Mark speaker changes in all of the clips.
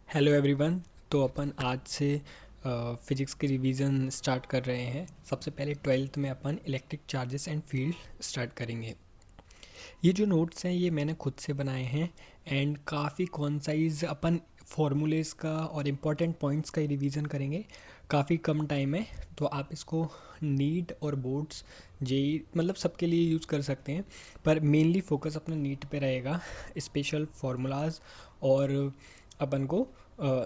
Speaker 1: Hello everyone. तो अपन आज से फिजिक्स की रिवीजन स्टार्ट कर रहे हैं। सबसे पहले ट्वेल्थ में अपन electric charges and field start करेंगे। ये जो नोट्स हैं ये मैंने खुद से बनाए हैं एंड काफ़ी कॉन्साइज अपन फॉर्मूलेस का और इम्पॉर्टेंट पॉइंट्स का ही रिवीजन करेंगे। काफ़ी कम टाइम है तो आप इसको नीट और बोर्ड्स जेई मतलब सबके लिए यूज़ कर सकते हैं, पर मेनली फोकस अपना नीट पे रहेगा। स्पेशल फार्मूलाज और अपन को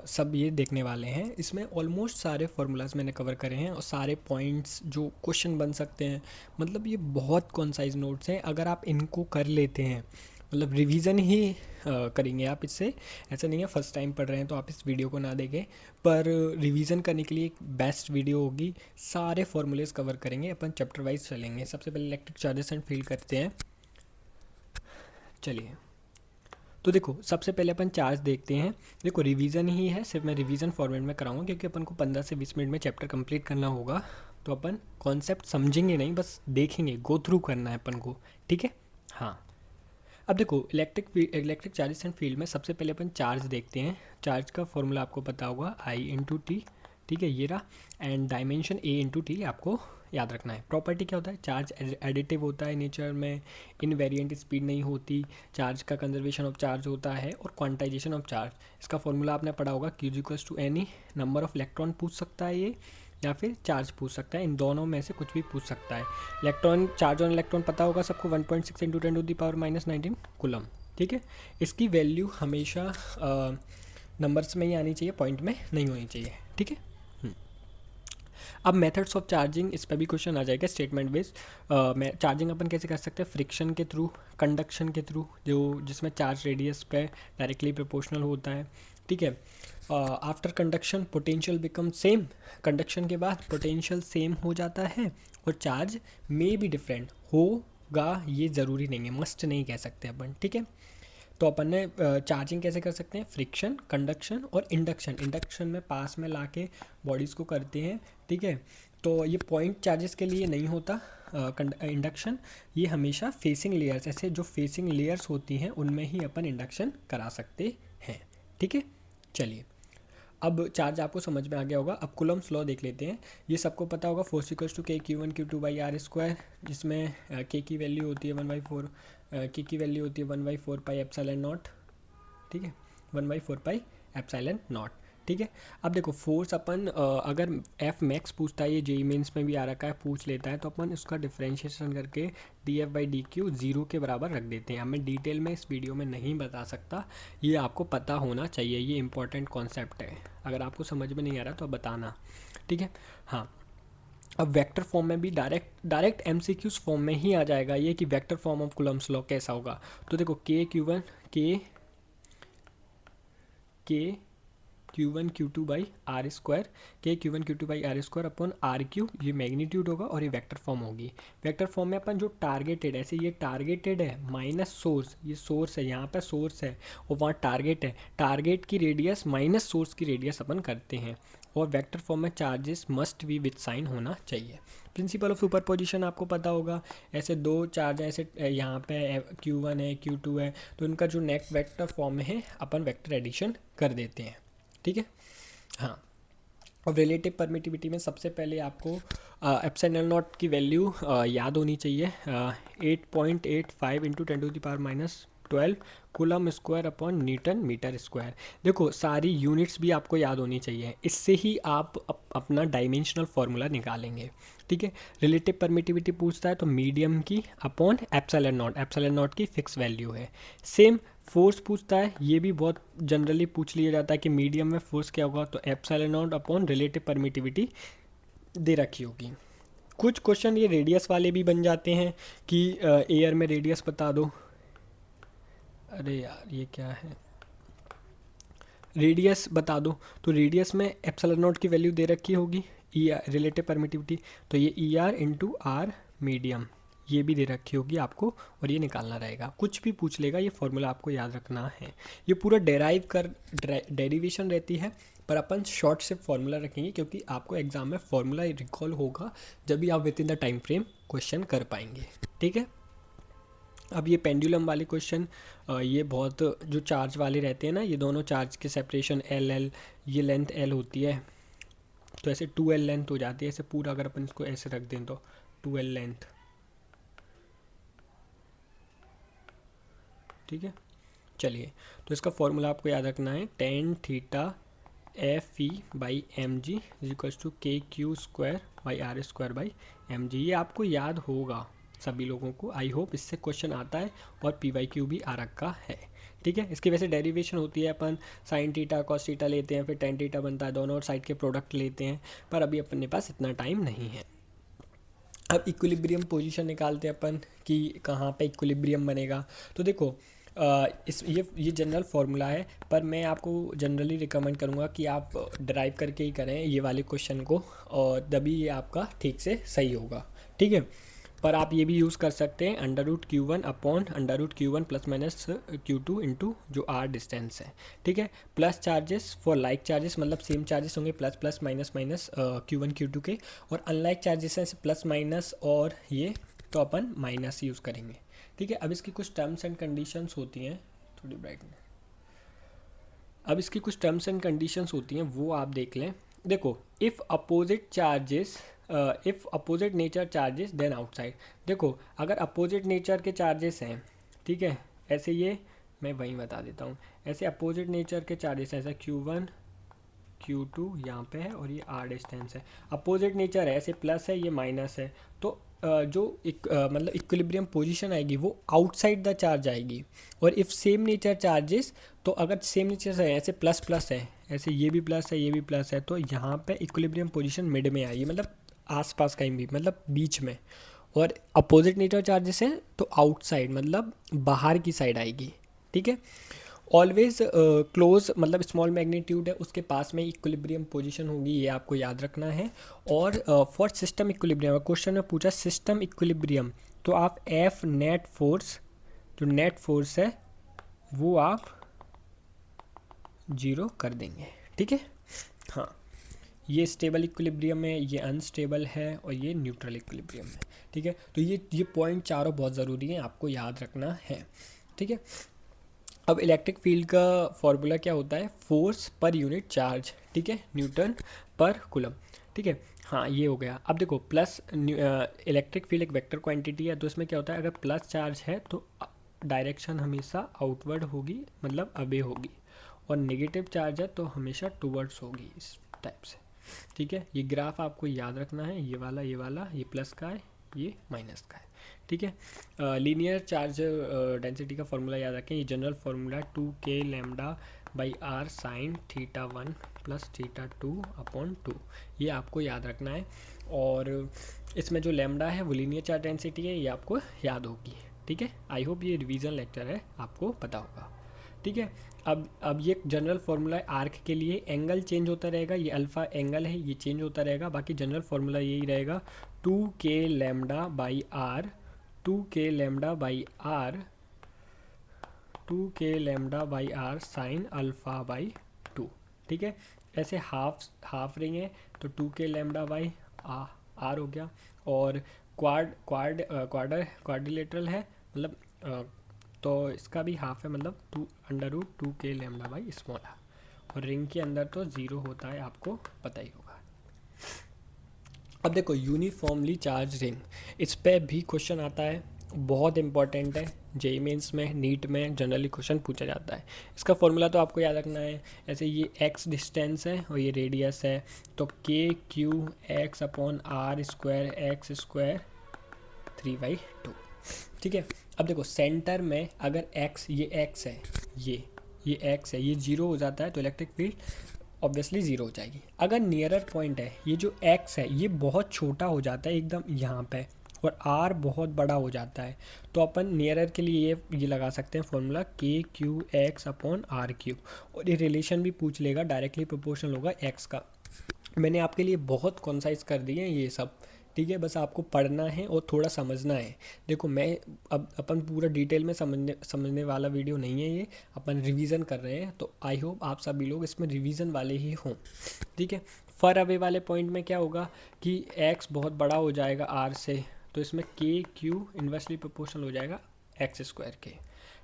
Speaker 1: सब ये देखने वाले हैं। इसमें ऑलमोस्ट सारे फार्मूलाज मैंने कवर करे हैं और सारे पॉइंट्स जो क्वेश्चन बन सकते हैं। मतलब ये बहुत कॉन्साइज नोट्स हैं, अगर आप इनको कर लेते हैं मतलब रिवीजन ही करेंगे आप इससे। ऐसा नहीं है फर्स्ट टाइम पढ़ रहे हैं तो आप इस वीडियो को ना देखें, पर रिवीजन करने के लिए एक बेस्ट वीडियो होगी। सारे फार्मूलेज कवर करेंगे अपन, चैप्टर वाइज चलेंगे। सबसे पहले इलेक्ट्रिक चार्जेस एंड फील्ड करते हैं। चलिए, तो देखो सबसे पहले अपन चार्ज देखते हैं। देखो रिवीजन ही है, सिर्फ मैं रिवीजन फॉर्मेट में कराऊंगा क्योंकि अपन को 15 से 20 मिनट में चैप्टर कंप्लीट करना होगा। तो अपन कॉन्सेप्ट समझेंगे नहीं, बस देखेंगे, गो थ्रू करना है अपन को। ठीक है, हाँ। अब देखो इलेक्ट्रिक चार्जेस एंड फील्ड में सबसे पहले अपन चार्ज देखते हैं। चार्ज का फॉर्मूला आपको पता होगा, आई इंटू टी। ठीक है, ये रहा। And dimension A into T आपको याद रखना है। प्रॉपर्टी क्या होता है, चार्ज एडिटिव होता है नेचर में, इनवेरिएंट स्पीड नहीं होती, चार्ज का कंजर्वेशन ऑफ चार्ज होता है और क्वांटाइजेशन ऑफ चार्ज। इसका फॉर्मूला आपने पढ़ा होगा, q equals to any number of electron पूछ सकता है ये, या फिर चार्ज पूछ सकता है। इन दोनों में से कुछ भी पूछ सकता है। इलेक्ट्रॉन, चार्ज ऑन इलेक्ट्रॉन पता होगा सबको, 1.6 इंटू 10⁻⁻19 कूलम। ठीक है, इसकी वैल्यू हमेशा नंबर्स में ही आनी चाहिए, पॉइंट में नहीं होनी चाहिए। ठीक है। अब मेथड्स ऑफ चार्जिंग, इस पर भी क्वेश्चन आ जाएगा स्टेटमेंट बेस्ड। चार्जिंग अपन कैसे कर सकते हैं, फ्रिक्शन के थ्रू, कंडक्शन के थ्रू, जो जिसमें चार्ज रेडियस पे डायरेक्टली प्रोपोर्शनल होता है। ठीक है। After conduction potential become same, conduction के बाद पोटेंशियल सेम हो जाता है और चार्ज मे बी डिफरेंट होगा, ये ज़रूरी नहीं है, मस्ट नहीं कह सकते अपन। ठीक है। तो अपन ने चार्जिंग कैसे कर सकते हैं, फ्रिक्शन, कंडक्शन और इंडक्शन। इंडक्शन में पास में लाके बॉडीज़ को करते हैं। ठीक है, तो ये पॉइंट चार्जेस के लिए नहीं होता इंडक्शन, ये हमेशा फेसिंग लेयर्स, ऐसे जो फेसिंग लेयर्स होती हैं उनमें ही अपन इंडक्शन करा सकते हैं। ठीक है। चलिए, अब चार्ज आपको समझ में आ गया होगा। अब कूलम्स लॉ देख लेते हैं। ये सबको पता होगा, फोर्स इक्वल्स टू K/Q1Q2/r², जिसमें के की वैल्यू होती है 1/4, के की वैल्यू होती है 1/4πε0। ठीक है, 1/4πε0। ठीक है। अब देखो फोर्स अपन अगर एफ मैक्स पूछता है, ये जेई मेंस में भी आ रखा है, पूछ लेता है, तो अपन उसका डिफ्रेंशिएशन करके dF/dq जीरो के बराबर रख देते हैं। अब मैं डिटेल में इस वीडियो में नहीं बता सकता, ये आपको पता होना चाहिए, ये इंपॉर्टेंट कॉन्सेप्ट है। अगर आपको समझ में नहीं आ रहा तो आप बताना। ठीक है, हाँ। अब वेक्टर फॉर्म में भी डायरेक्ट एमसीक्यूज फॉर्म में ही आ जाएगा ये कि vector form of Coulomb's law कैसा होगा। तो देखो K/Q1Q2/r², K/Q1Q2/r² अपॉन R³ ये मैग्नीट्यूड होगा और ये वेक्टर फॉर्म होगी। वेक्टर फॉर्म में अपन जो टारगेटेड, ऐसे ये टारगेटेड है माइनस सोर्स, ये सोर्स है, यहाँ पे सोर्स है और वहाँ टारगेट है, टारगेट की रेडियस माइनस सोर्स की रेडियस अपन करते हैं। और वेक्टर फॉर्म में charges must be with sign होना चाहिए। प्रिंसिपल ऑफ सुपरपोजिशन आपको पता होगा, ऐसे दो चार्ज हैं, ऐसे यहाँ पे Q1 है, Q2 है, तो इनका जो नेक्स्ट वेक्टर फॉर्म है अपन वेक्टर एडिशन कर देते हैं। ठीक है, हाँ। और रिलेटिव परमिटिविटी में सबसे पहले आपको एप्सिलॉन नॉट की वैल्यू याद होनी चाहिए, 8.85 into 10⁻⁻12 coulomb square upon newton metre square. देखो सारी यूनिट्स भी आपको याद होनी चाहिए, इससे ही आप अपना डायमेंशनल फार्मूला निकालेंगे। ठीक है, रिलेटिव परमिटिविटी पूछता है तो मीडियम की अपॉन एप्सिलॉन नॉट की फिक्स वैल्यू है। सेम फोर्स पूछता है, ये भी बहुत जनरली पूछ लिया जाता है कि मीडियम में फोर्स क्या होगा, तो epsilon naught upon relative permittivity दे रखी होगी। कुछ क्वेश्चन ये रेडियस वाले भी बन जाते हैं कि एयर में रेडियस बता दो। अरे यार ये क्या है, रेडियस बता दो, तो रेडियस में एप्सिलॉन नॉट की वैल्यू दे रखी होगी, ई रिलेटिव परमिटिविटी, तो ये ER इंटू आर मीडियम ये भी दे रखी होगी आपको, और ये निकालना रहेगा। कुछ भी पूछ लेगा, ये फॉर्मूला आपको याद रखना है। ये पूरा डेरिवेशन रहती है, पर अपन शॉर्ट से फॉर्मूला रखेंगे क्योंकि आपको एग्जाम में फॉर्मूला रिकॉल होगा जब भी आप with in the time frame question कर पाएंगे। ठीक है, अब ये पेंडुलम वाले क्वेश्चन, ये बहुत जो चार्ज वाले रहते हैं ना, ये दोनों चार्ज के सेपरेशन एल एल, ये लेंथ एल होती है, तो ऐसे 2L लेंथ हो जाती है। ऐसे पूरा अगर अपन इसको ऐसे रख दें तो 2L लेंथ, ठीक है। चलिए, तो इसका फॉर्मूला आपको याद रखना है, tan theta f e by m g is equals to k q square by r square by m g. ये आपको याद होगा सभी लोगों को, आई होप। इससे क्वेश्चन आता है और पी वाई क्यू भी आ रखा है, ठीक है। इसकी वैसे डेरिवेशन होती है, अपन साइन थीटा कॉस थीटा लेते हैं, फिर टेन थीटा बनता है, दोनों साइड के प्रोडक्ट लेते हैं, पर अभी अपने पास इतना टाइम नहीं है। अब इक्विलिब्रियम पोजीशन निकालते हैं अपन कि कहाँ पे इक्विलिब्रियम बनेगा। तो देखो, इस ये जनरल फार्मूला है, पर मैं आपको जनरली रिकमेंड करूँगा कि आप ड्राइव करके ही करें ये वाले क्वेश्चन को, और तभी ये आपका ठीक से सही होगा, ठीक है। पर आप ये भी यूज़ कर सकते हैं √Q1 upon √Q1 plus minus Q2 into जो आर डिस्टेंस है, ठीक है। Plus charges for like charges, मतलब सेम चार्जेस होंगे, plus plus minus minus Q1 Q2 के, और अनलाइक चार्जेस हैं प्लस माइनस, और ये तो अपन माइनस यूज़ करेंगे, ठीक है। अब इसकी कुछ टर्म्स एंड कंडीशंस होती हैं, थोड़ी ब्राइट में, अब इसकी कुछ टर्म्स एंड कंडीशंस होती हैं, वो आप देख लें। देखो, if opposite nature charges then outside. देखो, अगर अपोजिट नेचर के चार्जेस हैं, ठीक है, ऐसे ये मैं वहीं बता देता हूँ, ऐसे अपोजिट नेचर के चार्जेस हैं, ऐसा Q1 Q2 यहाँ पे है, और ये आर डिस्टेंस है, अपोजिट नेचर है, ऐसे प्लस है, ये माइनस है, तो जो मतलब इक्विलिब्रियम पोजीशन आएगी वो आउटसाइड द चार्ज आएगी। और इफ़ सेम नेचर चार्जेस, तो अगर सेम नेचर है, ऐसे प्लस प्लस है, ऐसे ये भी प्लस है, ये भी प्लस है, तो यहाँ पे इक्विलिब्रियम पोजीशन मिड में आएगी, मतलब आसपास कहीं भी, मतलब बीच में। और अपोजिट नेचर चार्जेस हैं तो आउटसाइड, मतलब बाहर की साइड आएगी, ठीक है। ऑलवेज क्लोज, मतलब स्मॉल मैग्नीट्यूड है उसके पास में इक्विलिब्रियम पोजीशन होगी, ये आपको याद रखना है। और फॉर सिस्टम इक्विलिब्रियम, क्वेश्चन में पूछा सिस्टम इक्विलिब्रियम, तो आप एफ नेट फोर्स, जो नेट फोर्स है वो आप 0 कर देंगे, ठीक है। हाँ, ये स्टेबल इक्विलिब्रियम है, ये अनस्टेबल है, और ये न्यूट्रल इक्विलिब्रियम है, ठीक है। तो ये पॉइंट चारों बहुत ज़रूरी हैं, आपको याद रखना है, ठीक है। अब इलेक्ट्रिक फील्ड का फॉर्मूला क्या होता है, फोर्स पर यूनिट चार्ज, ठीक है, न्यूटन पर कूलम, ठीक है। हाँ, ये हो गया। अब देखो, प्लस इलेक्ट्रिक फील्ड एक वेक्टर क्वांटिटी है, तो इसमें क्या होता है, अगर प्लस चार्ज है तो डायरेक्शन हमेशा आउटवर्ड होगी, मतलब अबे होगी, और नेगेटिव चार्ज है तो हमेशा टूवर्ड्स होगी, इस टाइप से, ठीक है। ये ग्राफ आपको याद रखना है, ये वाला ये प्लस का है, ये माइनस का है, ठीक है। लीनियर चार्ज डेंसिटी का फॉर्मूला याद रखें, ये general formula 2k lambda by r sine θ1 plus θ2 upon 2, ये आपको याद रखना है। और इसमें जो लैम्डा है वो लीनियर चार्ज डेंसिटी है, ये आपको याद होगी, ठीक है। आई होप ये रिवीजन लेक्चर है, आपको पता होगा, ठीक है। अब ये जनरल फार्मूला है आर्क के लिए, एंगल चेंज होता रहेगा, ये अल्फ़ा एंगल है, ये चेंज होता रहेगा, बाकी जनरल फार्मूला यही रहेगा, 2k lambda by r, 2k lambda by r, 2k lambda by r sine alpha by 2, ठीक है। ऐसे हाफ रिंग है तो 2k लैम्डा बाई आर हो गया, और क्वाड्रिलेटरल है, मतलब तो इसका भी हाफ है, मतलब √2k lambda by small r, और रिंग के अंदर तो 0 होता है, आपको पता ही होगा। अब देखो, यूनिफॉर्मली चार्ज रिंग, इस पर भी क्वेश्चन आता है, बहुत इंपॉर्टेंट है, जेईई मेंस में, नीट में जनरली क्वेश्चन पूछा जाता है। इसका फॉर्मूला तो आपको याद रखना है, ऐसे ये x डिस्टेंस है और ये रेडियस है, तो KQ(x) upon r square x square 3/2, ठीक है। अब देखो, सेंटर में अगर x, ये x है, ये x है, ये 0 हो जाता है तो इलेक्ट्रिक फील्ड ऑब्वियसली 0 हो जाएगी। अगर नियरर पॉइंट है, ये जो x है ये बहुत छोटा हो जाता है एकदम यहाँ पे, और r बहुत बड़ा हो जाता है, तो अपन नियरर के लिए ये लगा सकते हैं फॉर्मूला KQ(x) अपॉन RQ, और ये रिलेशन भी पूछ लेगा, डायरेक्टली प्रोपोर्शनल होगा x का। मैंने आपके लिए बहुत कॉन्साइज कर दिए हैं ये सब, ठीक है, बस आपको पढ़ना है और थोड़ा समझना है। देखो, मैं अब अपन पूरा डिटेल में समझने वाला वीडियो नहीं है ये, अपन रिवीजन कर रहे हैं, तो आई होप आप सभी लोग इसमें रिवीजन वाले ही हों, ठीक है। फर अवे वाले पॉइंट में क्या होगा कि x बहुत बड़ा हो जाएगा r से, तो इसमें KQ इन्वर्सली प्रोपोर्शनल हो जाएगा एक्स स्क्वायर के,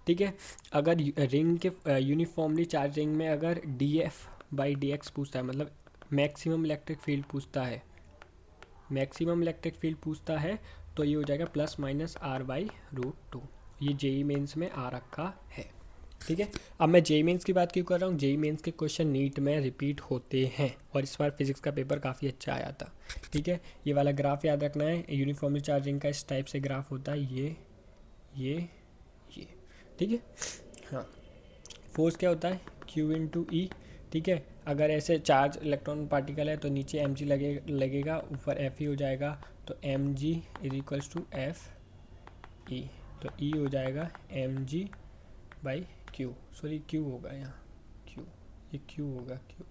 Speaker 1: ठीक है। अगर रिंग के यूनिफॉर्मली चार्ज रिंग में अगर D F by D x पूछता है, मतलब मैक्सिमम इलेक्ट्रिक फील्ड पूछता है, मैक्सिमम इलेक्ट्रिक फील्ड पूछता है, तो ये हो जाएगा plus minus r by root two. ये जेई मेंस में आ रखा है, ठीक है। अब मैं जेई मेंस की बात क्यों कर रहा हूँ, जेई मेंस के क्वेश्चन नीट में रिपीट होते हैं और इस बार फिजिक्स का पेपर काफ़ी अच्छा आया था, ठीक है। ये वाला ग्राफ याद रखना है, यूनिफॉर्मली चार्जिंग का इस टाइप से ग्राफ होता है, ये ठीक है। हाँ, फोर्स क्या होता है, Q इंटू ई, ठीक है। अगर ऐसे चार्ज इलेक्ट्रॉन पार्टिकल है तो नीचे mg लगेगा, ऊपर F ही हो जाएगा, तो mg is equals to f e, तो E हो जाएगा mg by Q, sorry Q होगा यहाँ, Q, ये Q होगा, Q,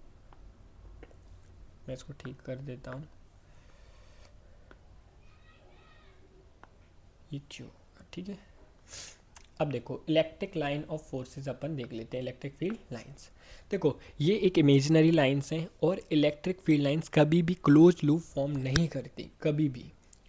Speaker 1: मैं इसको ठीक कर देता हूँ, ये Q होगा, ठीक है। अब देखो इलेक्ट्रिक लाइन ऑफ फोर्सेस अपन देख लेते हैं, इलेक्ट्रिक फील्ड लाइंस। देखो ये एक इमेजिनरी लाइंस हैं और इलेक्ट्रिक फील्ड लाइंस कभी भी क्लोज लूप फॉर्म नहीं करती, कभी भी,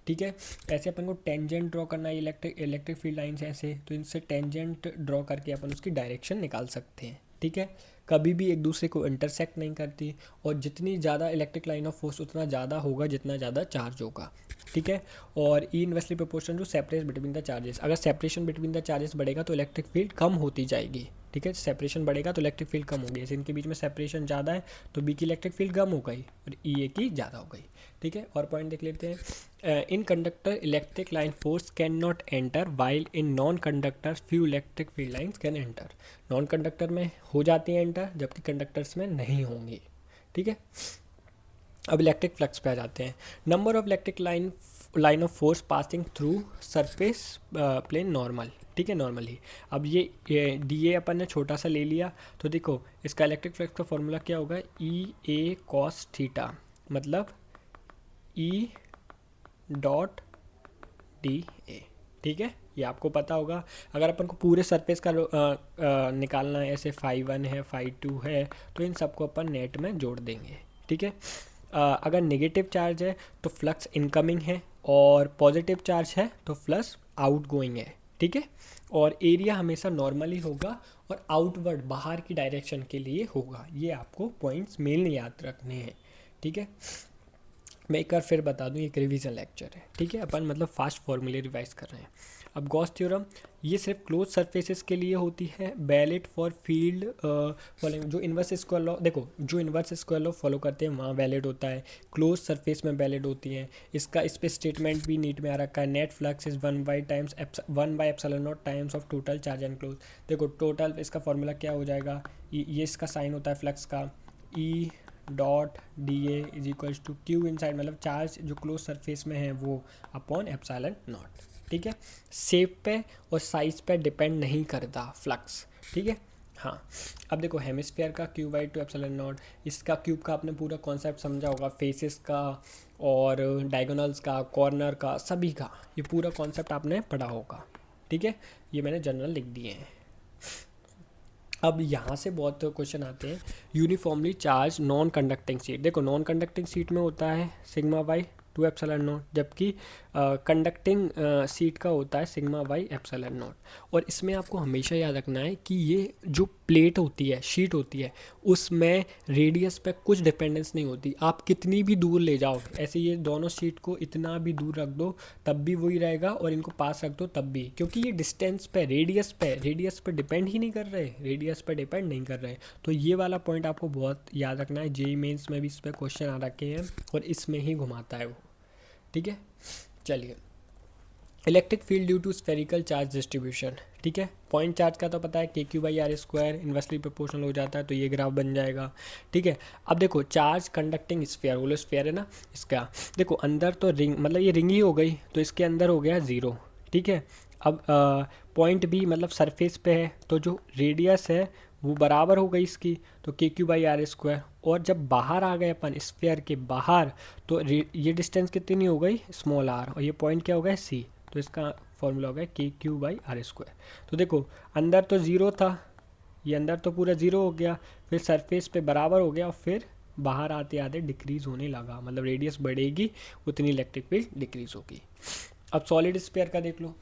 Speaker 1: ठीक है। ऐसे अपन को टेंजेंट ड्रॉ करना है, इलेक्ट्रिक फील्ड लाइंस ऐसे, तो इनसे टेंजेंट ड्रॉ करके अपन उसकी डायरेक्शन निकाल सकते हैं, ठीक है। कभी भी एक दूसरे को इंटरसेक्ट नहीं करती, और जितनी ज़्यादा इलेक्ट्रिक लाइन ऑफ फोर्स उतना ज़्यादा होगा जितना ज़्यादा चार्ज होगा, ठीक है। और E inversely proportional to separation between the charges, अगर सेपरेशन बिटवीन द चार्जेस बढ़ेगा तो इलेक्ट्रिक फील्ड कम होती जाएगी, ठीक है। सेपरेशन बढ़ेगा तो इलेक्ट्रिक फील्ड कम होगी, जैसे इनके बीच में सेपरेशन ज़्यादा है तो बी की इलेक्ट्रिक फील्ड कम हो गई और ई ए की ज़्यादा हो गई, ठीक है। और पॉइंट देख लेते हैं, in conductor electric line force can not enter, while in non conductor few electric field lines can enter. Non conductor में हो जाती है एंटर, जबकि कंडक्टर्स में नहीं होंगी, ठीक है। अब इलेक्ट्रिक फ्लक्स पे आ जाते हैं, number of electric line of force passing through surface plane normal, ठीक है, नॉर्मली। अब ये डी ए अपन ने छोटा सा ले लिया, तो देखो इसका इलेक्ट्रिक फ्लक्स का फॉर्मूला क्या होगा, ई ए कॉस थीटा, मतलब ई डॉट डी ए, ठीक है। ये आपको पता होगा। अगर अपन को पूरे सरफेस का निकालना है, ऐसे फाई 1 है, फाई 2 है, तो इन सबको अपन नेट में जोड़ देंगे, ठीक है। अगर नेगेटिव चार्ज है तो फ्लक्स इनकमिंग है, और पॉजिटिव चार्ज है तो फ्लक्स आउटगोइंग है, ठीक है। और एरिया हमेशा नॉर्मली होगा और आउटवर्ड बाहर की डायरेक्शन के लिए होगा। ये आपको पॉइंट्स मेनली याद रखने हैं, ठीक है। मैं एक बार फिर बता दूं, एक रिवीजन लेक्चर है, ठीक है। अपन मतलब फास्ट फॉर्मूले रिवाइज कर रहे हैं। अब गॉस थ्योरम ये सिर्फ क्लोज सरफेसेस के लिए होती है, वैलिड फॉर फील्ड फॉलोइंग, जो इन्वर्स स्क्वायर लॉ, देखो जो इन्वर्स स्क्वायर लॉ फॉलो करते हैं वहाँ वैलिड होता है, क्लोज सरफेस में वैलिड होती हैं। इसका इस पे स्टेटमेंट भी नीट में आ रखा है, net flux is 1/ε0 times of total charge and close. देखो टोटल इसका फॉर्मूला क्या हो जाएगा, ये इसका साइन होता है फ्लक्स का, e dot d a is equals to q inside, मतलब चार्ज जो क्लोज सरफेस में है वो अपॉन एप्सिलॉन नॉट, ठीक है। शेप पे और साइज पे डिपेंड नहीं करता फ्लक्स, ठीक है। हाँ, अब देखो हेमिस्फेयर का Q by two epsilon not, इसका क्यूब का आपने पूरा कॉन्सेप्ट समझा होगा, फेसेस का और डायगोनल्स का, कॉर्नर का, सभी का ये पूरा कॉन्सेप्ट आपने पढ़ा होगा, ठीक है। ये मैंने जनरल लिख दिए हैं। अब यहाँ से बहुत क्वेश्चन आते हैं, uniformly charge non conducting seat. देखो नॉन कंडक्टिंग सीट में होता है सिग्मा बाई 2 एप्सिलॉन नॉट, जबकि कंडक्टिंग सीट का होता है सिग्मा बाई एप्सिलॉन नॉट। और इसमें आपको हमेशा याद रखना है कि ये जो प्लेट होती है, शीट होती है, उसमें रेडियस पे कुछ डिपेंडेंस नहीं होती। आप कितनी भी दूर ले जाओ, ऐसे ये दोनों शीट को इतना भी दूर रख दो तब भी वही रहेगा, और इनको पास रख दो तब भी, क्योंकि ये डिस्टेंस पे, रेडियस पे डिपेंड ही नहीं कर रहे, रेडियस पे डिपेंड नहीं कर रहे। तो ये वाला पॉइंट आपको बहुत याद रखना है, जेईई मेंस में भी इस पर क्वेश्चन आ रखे हैं और इसमें ही घुमाता है वो, ठीक है। चलिए, electric field due to spherical charge distribution, ठीक है। पॉइंट चार्ज का तो पता है के q by r square inversely proportional हो जाता है, तो ये ग्राफ बन जाएगा, ठीक है। अब देखो charge conducting sphere, hollow sphere है ना इसका, देखो अंदर तो रिंग, मतलब ये रिंग ही हो गई, तो इसके अंदर हो गया 0, ठीक है। अब पॉइंट भी मतलब सरफेस पे है, तो जो रेडियस है वो बराबर हो गई इसकी, तो के क्यू बाई आर स्क्वायर। और जब बाहर आ गए अपन स्फीयर के बाहर, तो ये डिस्टेंस कितनी हो गई, स्मॉल आर, और ये पॉइंट क्या हो गया सी, तो इसका फॉर्मूला हो गया के क्यू बाई आर स्क्वायर। तो देखो अंदर तो 0 था, ये अंदर तो पूरा 0 हो गया, फिर सरफेस पे बराबर हो गया, और फिर बाहर आते आते डिक्रीज़ होने लगा, मतलब रेडियस बढ़ेगी उतनी इलेक्ट्रिक फील्ड डिक्रीज़ होगी। अब सॉलिड स्फीयर का देख लो,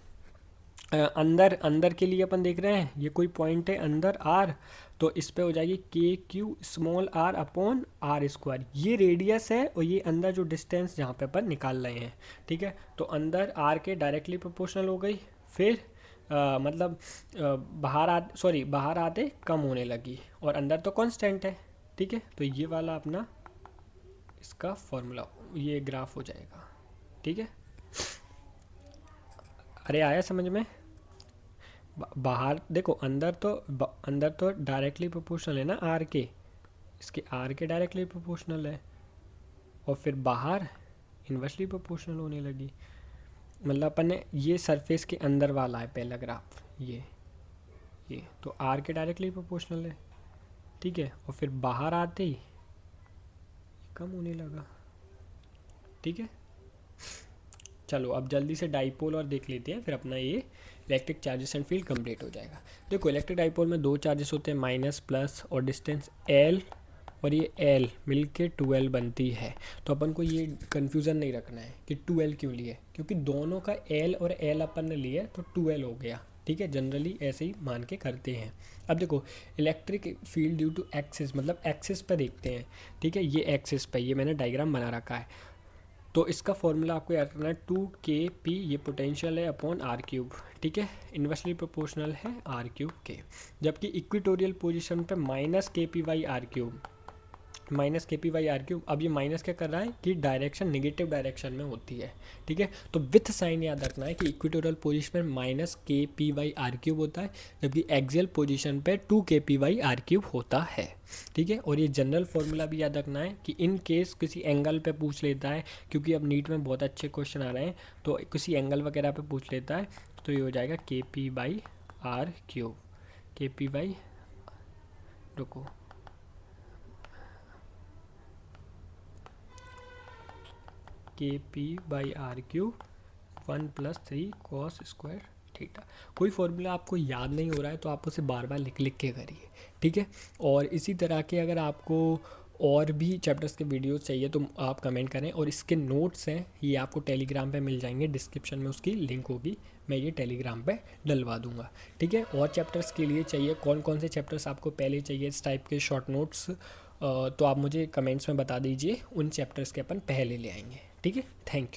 Speaker 1: अंदर अंदर के लिए अपन देख रहे हैं ये कोई पॉइंट है अंदर आर, तो इस पे हो जाएगी के q small r upon r square, ये रेडियस है और ये अंदर जो डिस्टेंस जहाँ पे अपन निकाल रहे हैं। ठीक है, तो अंदर आर के डायरेक्टली प्रोपोर्शनल हो गई, फिर मतलब बाहर आते कम होने लगी और अंदर तो कांस्टेंट है। ठीक है, तो ये वाला अपना इसका फॉर्मूला, ये ग्राफ हो जाएगा। ठीक है, अरे आया समझ में? बाहर देखो, अंदर तो डायरेक्टली प्रोपोर्शनल है ना आर के, इसके आर के डायरेक्टली प्रोपोर्शनल है, और फिर बाहर इन्वर्सली प्रोपोर्शनल होने लगी। मतलब अपन ने ये सरफेस के अंदर वाला है पहला ग्राफ, ये तो आर के डायरेक्टली प्रोपोर्शनल है। ठीक है, और फिर बाहर आते ही कम होने लगा। ठीक है, चलो अब जल्दी से डाइपोल और देख लेते हैं, फिर अपना ये electric charges and field complete हो जाएगा। देखो इलेक्ट्रिक डाइपोल में दो चार्जेस होते हैं, माइनस प्लस, और डिस्टेंस एल, और ये एल मिल के 2L बनती है। तो अपन को ये कन्फ्यूज़न नहीं रखना है कि 2L क्यों लिए, क्योंकि दोनों का एल और एल अपन ने लिया तो 2L हो गया। ठीक है, जनरली ऐसे ही मान के करते हैं। अब देखो electric field due to axis, मतलब एक्सिस पे देखते हैं। ठीक है, ये एक्सिस पे, ये मैंने डायग्राम बना रखा है, तो इसका फॉर्मूला आपको याद रखना है 2Kp, ये पोटेंशियल है अपॉन आर क्यूब। ठीक है, इन्वर्सली प्रोपोर्शनल है आर क्यूब के, जबकि इक्वेटोरियल पोजीशन पे माइनस KP/R क्यूब। अब ये माइनस क्या कर रहा है कि डायरेक्शन निगेटिव डायरेक्शन में होती है। ठीक है, तो विथ साइन याद रखना है कि इक्वेटोरियल पोजीशन में माइनस KP/R क्यूब होता है, जबकि एक्सियल पोजीशन पे 2KP/R क्यूब होता है। ठीक है, और ये जनरल फार्मूला भी याद रखना है कि इन केस किसी एंगल पे पूछ लेता है, क्योंकि अब नीट में बहुत अच्छे क्वेश्चन आ रहे हैं, तो किसी एंगल वगैरह पे पूछ लेता है, तो ये हो जाएगा KP/R क्यूब। KP/ रुको, KP/R cube 1+3 cos square theta. कोई फॉर्मूला आपको याद नहीं हो रहा है तो आप उसे बार बार लिख लिख के करिए। ठीक है, और इसी तरह के अगर आपको और भी चैप्टर्स के वीडियोस चाहिए तो आप कमेंट करें, और इसके नोट्स हैं ये आपको टेलीग्राम पे मिल जाएंगे, डिस्क्रिप्शन में उसकी लिंक होगी, मैं ये टेलीग्राम पे डलवा दूंगा। ठीक है, और चैप्टर्स के लिए चाहिए कौन कौन से चैप्टर्स आपको पहले चाहिए इस टाइप के शॉर्ट नोट्स, तो आप मुझे कमेंट्स में बता दीजिए, उन चैप्टर्स के अपन पहले ले आएंगे। ठीक है, थैंक यू।